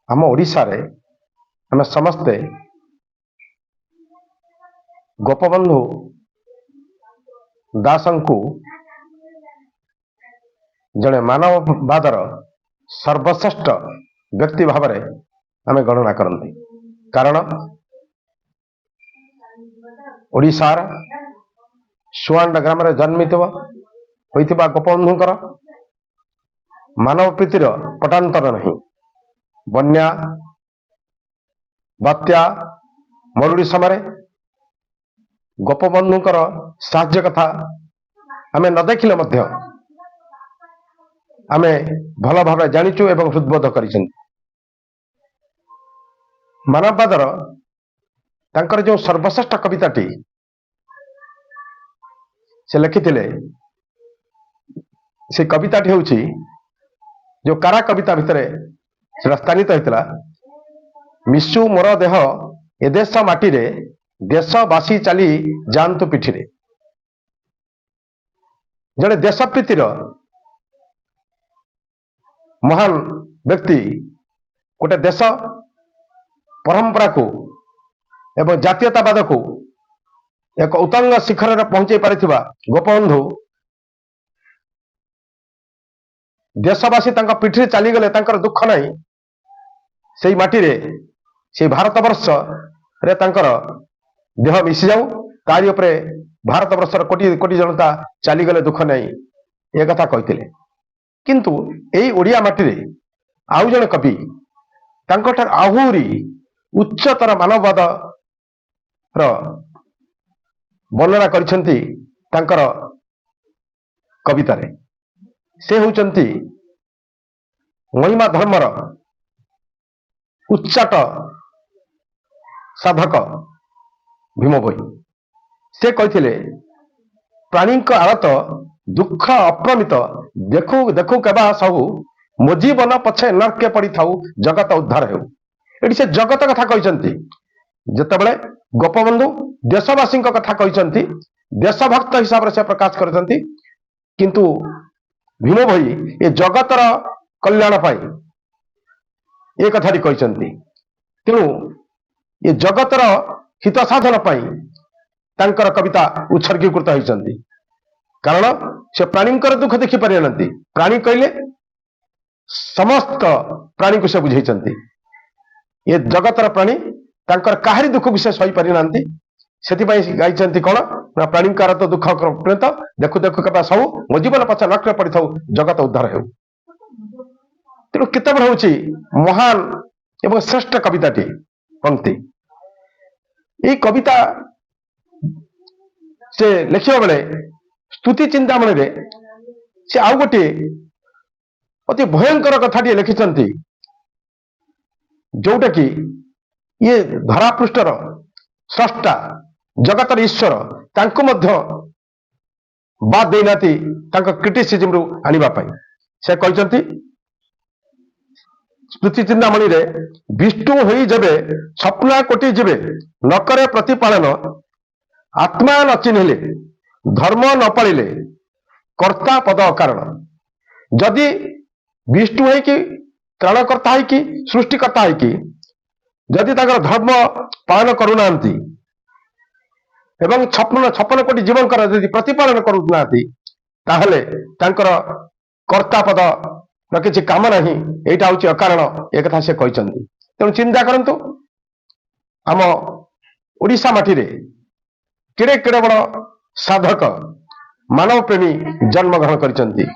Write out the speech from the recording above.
आम ओडिशा रे आम समस्ते गोपबंधु दासंकु जड़े मानववादर सर्वश्रेष्ठ व्यक्ति भाव में आम गणना करती। कारण ओडिशार सुआंड ग्राम जन्मित होइतिबा गोपबंधुंकर मानव प्रीतिर पटांतर नहीं। बन्या बात्या मरुड़ी समय गोपबंधुंकर साहाय्य कथा आमे न देखिले मध्य आमे भल भाव जानिचु एवं हृदबोध करिसें। मानववादर तांकर जो सर्वश्रेष्ठ कविताटी से लिखिथिले से कविताटी होउची जो कारा कविता भितर स्थानित होता मिशु मोर देह ए देश माटी रे देशवासी चली जातु पिठी जड़े देशप्रीतिर महान व्यक्ति गोटे देश परंपरा को एवं जातीयतावाद को एक उतंग शिखर में पहुंचाई पारिथिबा गोपबंधु देशवासी पिठी चलीगले दुख नहीं से माटी रे से भारत वर्ष रे देह मिसी जाऊ तारी उपरे भारत वर्षर कोटी कोटी जनता चलीगले दुख नहीं ए कथा कहते। किंतु एई ओडिया माटी रे आउ जने कवि आहुरी उच्चतर मानववाद वर्णना करिसेंती कवितार से होउचंती महिमा धर्मर उच्चाट साधक भीम भोई। से कहते प्राणी आड़त दुख अप्रमित देखु देखु केबा सबु मो जीवन पछे नरके पड़ी थाऊ जगत उद्धार हो। ये से जगत कथा कहते जितेबले गोपबंधु देशवासी कथा कहते देशभक्त हिसाब से प्रकाश करते। किंतु भीम भोई ये जगतर कल्याण पाई ये कथाटी कहते। तेणु ये जगतर हित साधन पाई तांकर कविता उत्सर्गीकृत होती। कारण से प्राणी दुख देखी पारि ना प्राणी कहले समस्त प्राणी को से बुझे ये जगतर प्राणी तांकर काहरी दुख को से सही पारि ना से गाई कौन ना प्राणी तो दुख प्रेत देखु देखु के सब मो जीवन पचा नक्र पड़ी था जगत उद्धार हो। तेणु किताब हूँ महान एवं श्रेष्ठ कविताटी पंक्ति। ये कविता से लिखा बेले स्तुति चिंतामणि रे से आउ गोटे अति भयंकर कथाटी लिखिं जोटा कि ये धरापृष्ठर स्रष्टा जगतर ईश्वर तांको मध्य बाद देना क्रिटिसिजम रु आनिबा पाई से कहते स्तुति चिंतामणि रे विष्णु होई जबे स्वप्ना कोटि जीवे न करे प्रतिपालन आत्मा न चिन्हले धर्म न पालिले कर्ता पद कारण। जदि विष्णु है कि त्राणकर्ता है कि सृष्टिकर्ता है कि जदि धर्म पालन करूना एवं छप्पन कोटी जीवन प्रतिपालन करूना ताहले कर्ता पद किसी काम ना यहाँ हूँ अकारण एक कथा से कहते। तेणु चिंता करंतु आम ओडिशा माटी रे केड़े केड़े बड़ साधक मानव प्रेमी जन्म ग्रहण करिसेंती।